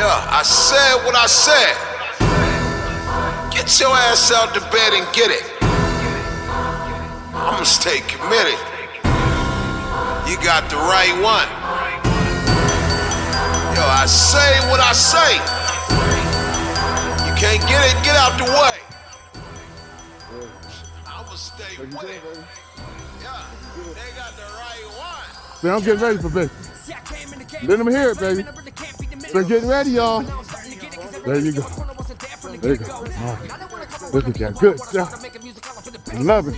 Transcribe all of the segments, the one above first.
Yeah, I said what I said. Get your ass out the bed and get it. I'ma stay committed. You got the right one. Yo, I say what I say. You can't get it, get out the way. I'ma stay with it. Yeah, they got the right one. Man, I'm getting ready for business. Let them hear it, baby. So getting ready, y'all. There you go. There you go. All right. Look at that. Good stuff. I love it.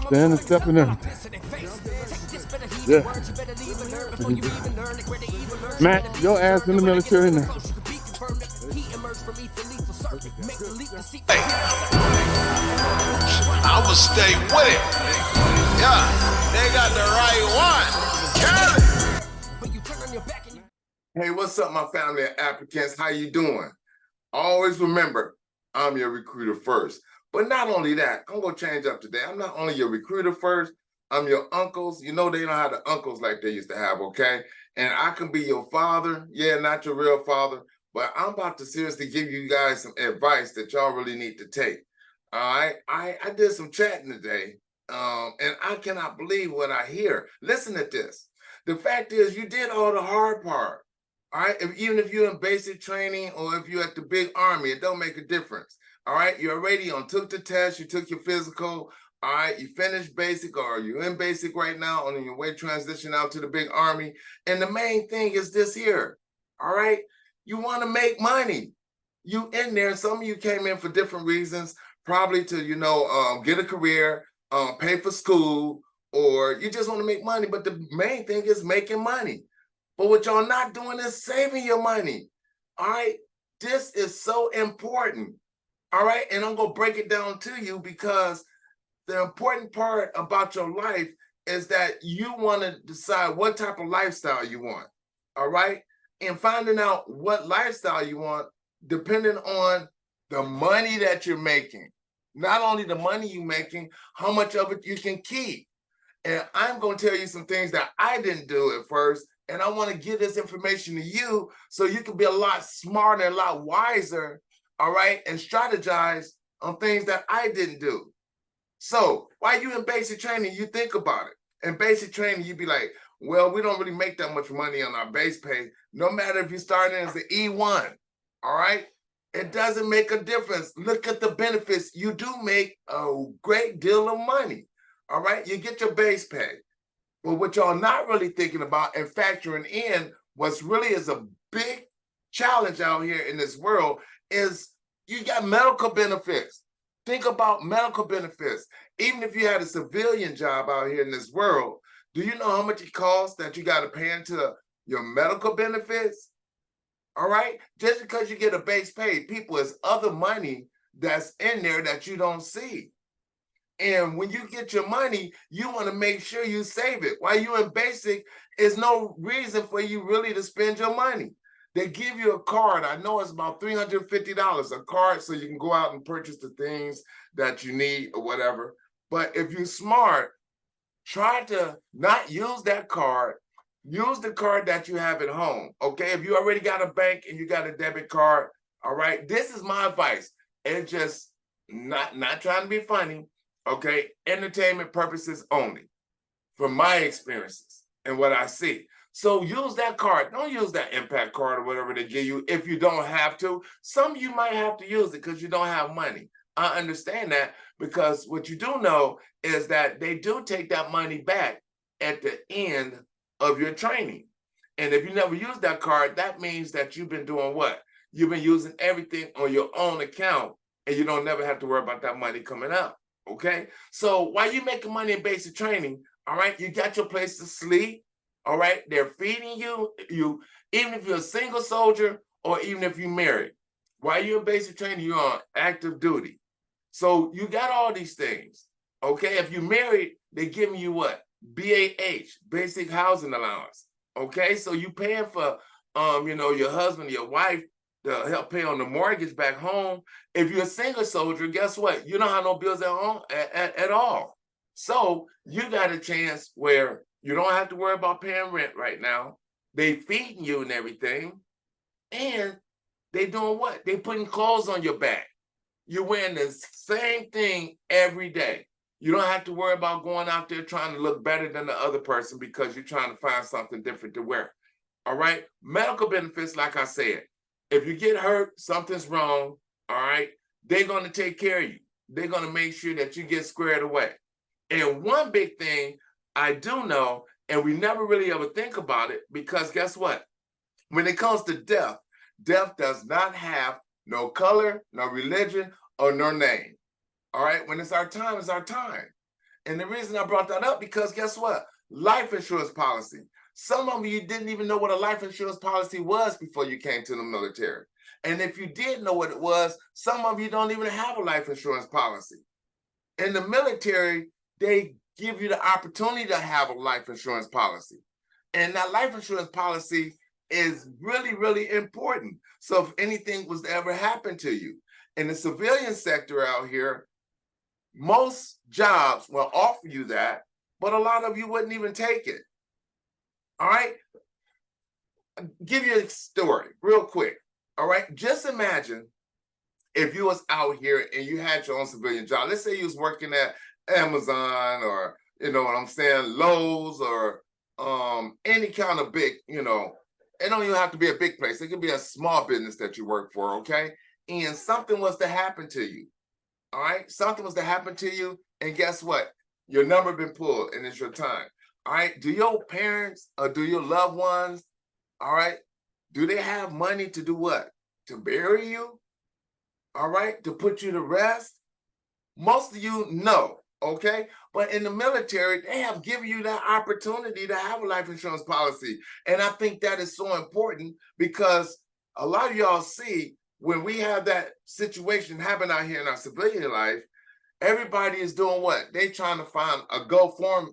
Standing, stepping, everything. Yeah. Matt, your ass in the military now. Hey, I'ma stay with it. Yeah, they got the right one. Got it. Hey, what's up, my family of applicants? How you doing? Always remember, I'm your recruiter first. But not only that, I'm gonna change up today. I'm not only your recruiter first, I'm your uncles. You know they don't have the uncles like they used to have, okay? And I can be your father. Yeah, not your real father, but I'm about to seriously give you guys some advice that y'all really need to take. All right, I did some chatting today, and I cannot believe what I hear. Listen to this. The fact is, you did all the hard part. All right, even if you're in basic training or if you're at the big army, it don't make a difference. All right, you already took the test, you took your physical. All right, you finished basic or you're in basic right now on your way to transition out to the big army. And the main thing is this here. All right, you want to make money. You in there. Some of you came in for different reasons, probably to get a career, pay for school, or you just want to make money. But the main thing is making money. But what y'all not doing is saving your money. All right, this is so important. All right, and I'm gonna break it down to you because the important part about your life is that you want to decide what type of lifestyle you want. All right, and finding out what lifestyle you want depending on the money that you're making. Not only the money you're making, how much of it you can keep. And I'm going to tell you some things that I didn't do at first. And I want to give this information to you so you can be a lot smarter, a lot wiser, all right, and strategize on things that I didn't do. So while you're in basic training, you think about it. In basic training, you'd be like, well, we don't really make that much money on our base pay, no matter if you start in as the E1, all right? It doesn't make a difference. Look at the benefits. You do make a great deal of money, all right? You get your base pay. But what y'all not really thinking about and factoring in what's really is a big challenge out here in this world is you got medical benefits. Think about medical benefits. Even if you had a civilian job out here in this world, do you know how much it costs that you got to pay into your medical benefits? All right? Just because you get a base pay, people, is other money that's in there that you don't see. And when you get your money, you want to make sure you save it. While you're in basic, there's no reason for you really to spend your money. They give you a card. I know it's about $350, a card so you can go out and purchase the things that you need or whatever. But if you're smart, try to not use that card. Use the card that you have at home, okay? If you already got a bank and you got a debit card, all right? This is my advice. It's just not trying to be funny. Okay, entertainment purposes only, from my experiences and what I see. So use that card. Don't use that impact card or whatever they give you if you don't have to. Some of you might have to use it because you don't have money. I understand that because what you do know is that they do take that money back at the end of your training. And if you never use that card, that means that you've been doing what? You've been using everything on your own account and you don't never have to worry about that money coming out. Okay, so while you're making money in basic training, all right, you got your place to sleep, all right, they're feeding you, even if you're a single soldier or even if you're married, while you're in basic training, you're on active duty. So you got all these things, okay? If you're married, they're giving you what? BAH, basic housing allowance, okay? So you paying for, your husband, your wife, to help pay on the mortgage back home. If you're a single soldier, guess what? You don't have no bills at home at all. So you got a chance where you don't have to worry about paying rent right now. They feeding you and everything. And they doing what? They putting clothes on your back. You're wearing the same thing every day. You don't have to worry about going out there trying to look better than the other person because you're trying to find something different to wear. All right. Medical benefits, like I said, if you get hurt, something's wrong. All right. They're going to take care of you. They're going to make sure that you get squared away. And one big thing I do know, and we never really ever think about it, because guess what? When it comes to death, death does not have no color, no religion, or no name. All right. When it's our time, it's our time. And the reason I brought that up, because guess what? Life insurance policy. Some of you didn't even know what a life insurance policy was before you came to the military. And if you did know what it was, some of you don't even have a life insurance policy. In the military, they give you the opportunity to have a life insurance policy. And that life insurance policy is really, really important. So if anything was to ever happen to you, in the civilian sector out here, most jobs will offer you that, but a lot of you wouldn't even take it. All right. I'll give you a story real quick. All right. Just imagine if you was out here and you had your own civilian job. Let's say you was working at Amazon, or, you know what I'm saying, Lowe's, or any kind of big, you know, it don't even have to be a big place. It could be a small business that you work for. Okay. And something was to happen to you. All right. Something was to happen to you. And guess what? Your number been pulled and it's your time. All right. Do your parents or do your loved ones, all right, do they have money to do what? To bury you? All right. To put you to rest? Most of you know. Okay. But in the military, they have given you that opportunity to have a life insurance policy. And I think that is so important, because a lot of y'all see when we have that situation happen out here in our civilian life, everybody is doing what? They trying to find a GoFundMe,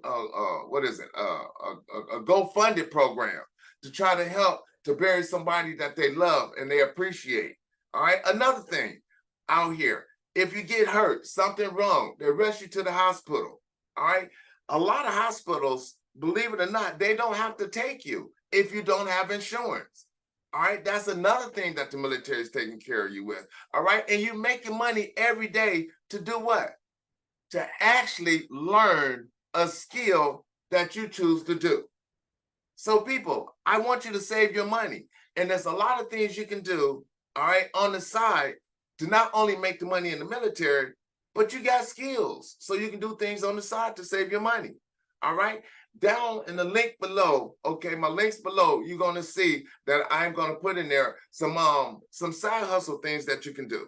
a GoFunded program to try to help to bury somebody that they love and they appreciate. All right. Another thing out here, if you get hurt, something wrong, they rush you to the hospital. All right. A lot of hospitals, believe it or not, they don't have to take you if you don't have insurance. All right. That's another thing that the military is taking care of you with. All right. And you're making money every day to do what? To actually learn a skill that you choose to do. So people, I want you to save your money. And there's a lot of things you can do, all right, on the side to not only make the money in the military, but you got skills. So you can do things on the side to save your money. All right. Down in the link below, okay, my links below, you're going to see that I'm going to put in there some side hustle things that you can do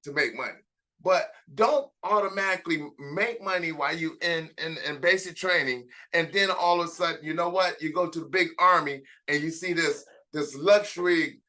to make money. But don't automatically make money while you in basic training, and then all of a sudden, you know what? You go to the big army and you see this luxury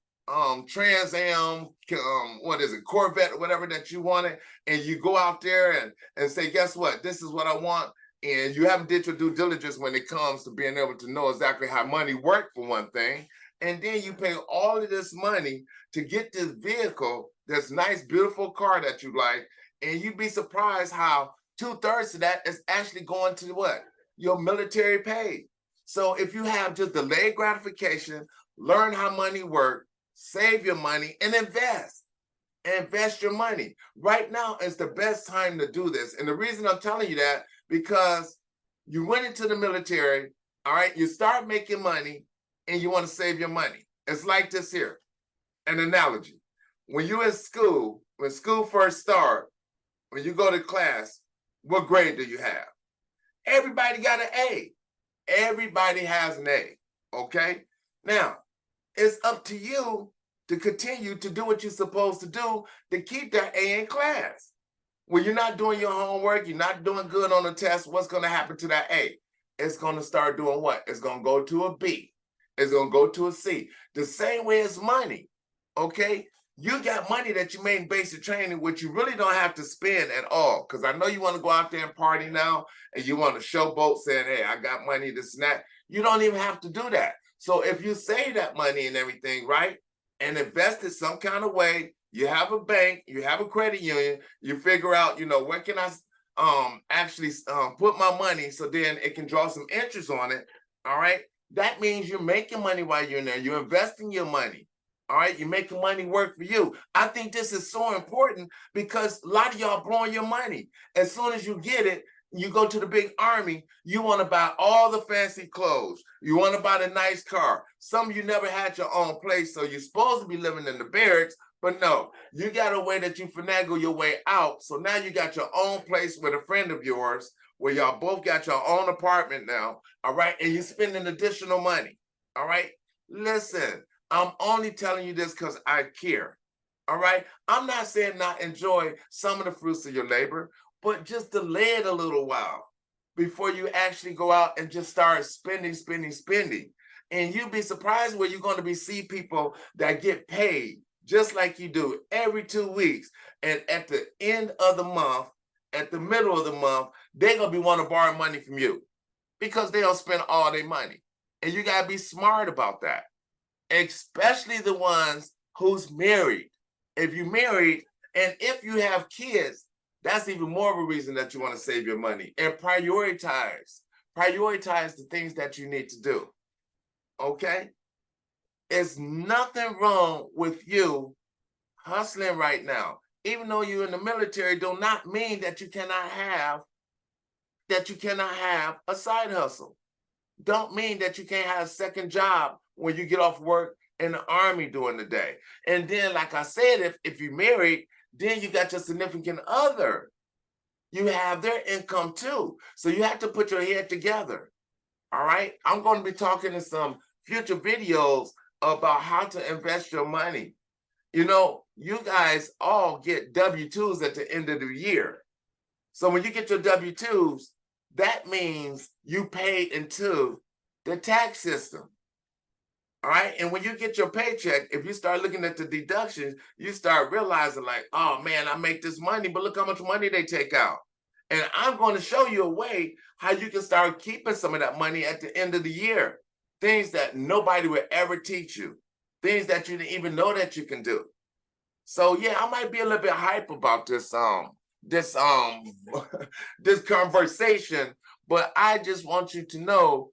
Trans Am, Corvette or whatever that you wanted, and you go out there and say, guess what? This is what I want. And you haven't did your due diligence when it comes to being able to know exactly how money works, for one thing. And then you pay all of this money to get this vehicle, this nice, beautiful car that you like, and you'd be surprised how 2/3 of that is actually going to what? Your military pay. So if you have just delayed gratification, learn how money works, save your money, and invest. Invest your money. Right now is the best time to do this. And the reason I'm telling you that, because you went into the military, all right, you start making money, and you want to save your money. It's like this here, an analogy. When you're in school, when school first starts, when you go to class, what grade do you have? Everybody got an A. Everybody has an A, okay? Now, it's up to you to continue to do what you're supposed to do to keep that A in class. When you're not doing your homework, you're not doing good on the test, what's going to happen to that A? It's going to start doing what? It's going to go to a B. It's going to go to a C. The same way as money, okay? You got money that you made in basic training, which you really don't have to spend at all. Because I know you want to go out there and party now, and you want to showboat saying, hey, I got money, this and that. You don't even have to do that. So if you save that money and everything, right, and invest it some kind of way, you have a bank, you have a credit union, you figure out, you know, where can I actually put my money so then it can draw some interest on it, all right? That means you're making money while you're in there. You're investing your money, All right, you're making money work for you. I think this is so important because a lot of y'all blowing your money. As soon as you get it, you go to the big army, you want to buy all the fancy clothes. You want to buy the nice car. Some of you never had your own place, so you're supposed to be living in the barracks, but no, you got a way that you finagle your way out. So now you got your own place with a friend of yours where y'all both got your own apartment now, all right? And you're spending additional money, all right? Listen, I'm only telling you this because I care, all right? I'm not saying not enjoy some of the fruits of your labor, but just delay it a little while before you actually go out and just start spending. And you'll be surprised where you're going to see people that get paid just like you do every 2 weeks. And at the end of the month, at the middle of the month, they're going to be wanting to borrow money from you because they'll spend all their money. And you got to be smart about that, especially the ones who's married. If you're married and if you have kids, that's even more of a reason that you want to save your money and prioritize the things that you need to do, okay? There's nothing wrong with you hustling right now. Even though you're in the military, do not mean that you cannot have a side hustle. Don't mean that you can't have a second job when you get off work in the Army during the day. And then, like I said, if you're married, then you got your significant other. You have their income too. So you have to put your head together. All right. I'm going to be talking in some future videos about how to invest your money. You know, you guys all get W-2s at the end of the year. So when you get your W-2s, that means you paid into the tax system. All right. And when you get your paycheck, if you start looking at the deductions, you start realizing like, oh man, I make this money, but look how much money they take out. And I'm going to show you a way how you can start keeping some of that money at the end of the year. Things that nobody would ever teach you. Things that you didn't even know that you can do. So yeah, I might be a little bit hype about this this conversation, but I just want you to know,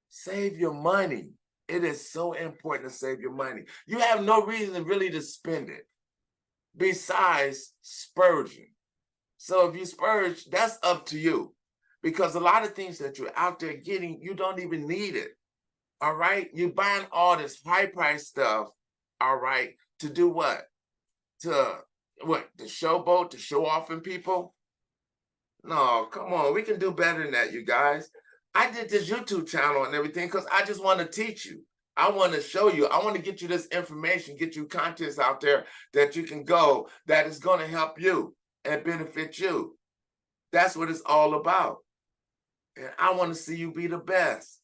save your money. It is so important to save your money. You have no reason really to spend it besides spurging. So if you spurge, that's up to you, because a lot of things that you're out there getting, you don't even need it. All right. You're buying all this high price stuff. All right. To do what? To showboat, to show off in people? No, come on. We can do better than that, you guys. I did this YouTube channel and everything because I just want to teach you. I want to show you. I want to get you this information, get you contents out there that you can go, that is going to help you and benefit you. That's what it's all about. And I want to see you be the best.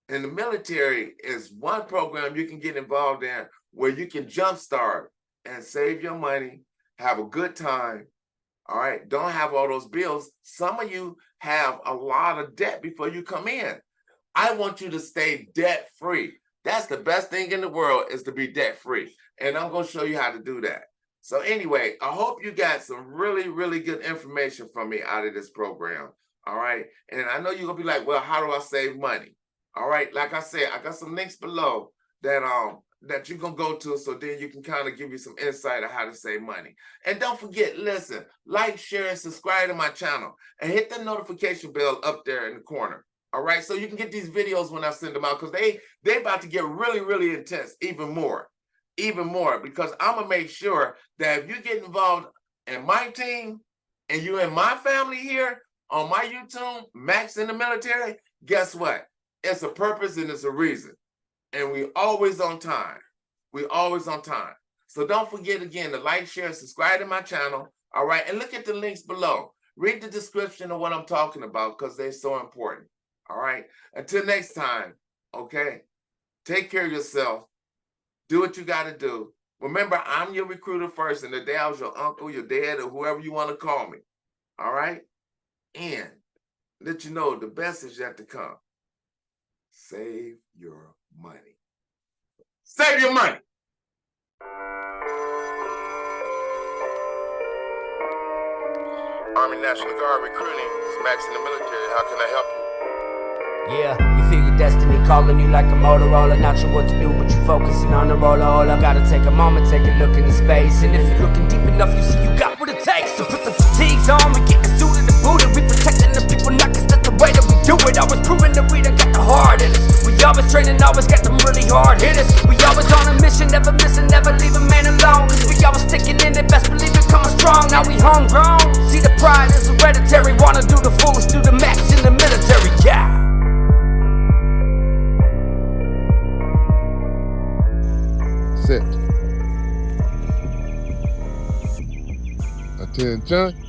And the military is one program you can get involved in where you can jumpstart and save your money, have a good time. All right. Don't have all those bills. Some of you have a lot of debt before you come in. I want you to stay debt free. That's the best thing in the world, is to be debt free. And I'm going to show you how to do that. So anyway, I hope you got some really, really good information from me out of this program. All right. And I know you're going to be like, well, how do I save money? All right. Like I said, I got some links below that you can go to, so then you can kind of give you some insight on how to save money. And don't forget, listen, like, share, and subscribe to my channel, and hit the notification bell up there in the corner. All right, so you can get these videos when I send them out, because they about to get really, really intense, even more, because I'm gonna make sure that if you get involved in my team and you're in my family here on my YouTube, Max in the Military, guess what? It's a purpose and it's a reason. And we always on time. We always on time. So don't forget again to like, share, and subscribe to my channel. All right. And look at the links below. Read the description of what I'm talking about, because they're so important. All right. Until next time. Okay. Take care of yourself. Do what you got to do. Remember, I'm your recruiter first. And today I was your uncle, your dad, or whoever you want to call me. All right. And let you know the best is yet to come. Save your money. Save your money. Army National Guard recruiting. It's Max in the Military. How can I help you? Yeah, you figured destiny calling you like a Motorola. Not sure what to do, but you focusing on the roller. All I gotta take a moment, take a look into space. And if you're looking deep enough, you see you got what it takes. So put the fatigues on, we getting suited and booted. We protecting the people, not cause that's the way that we do it. Always proving that we done got the heart in us. We always training, always got them really hard hitters. We always on a mission, never missing, never leave a man alone. Cause we always sticking in it, best believe it, coming strong. Now we homegrown, see the pride is hereditary. Wanna do the fullest, do the max in the military, yeah. Set. Attention.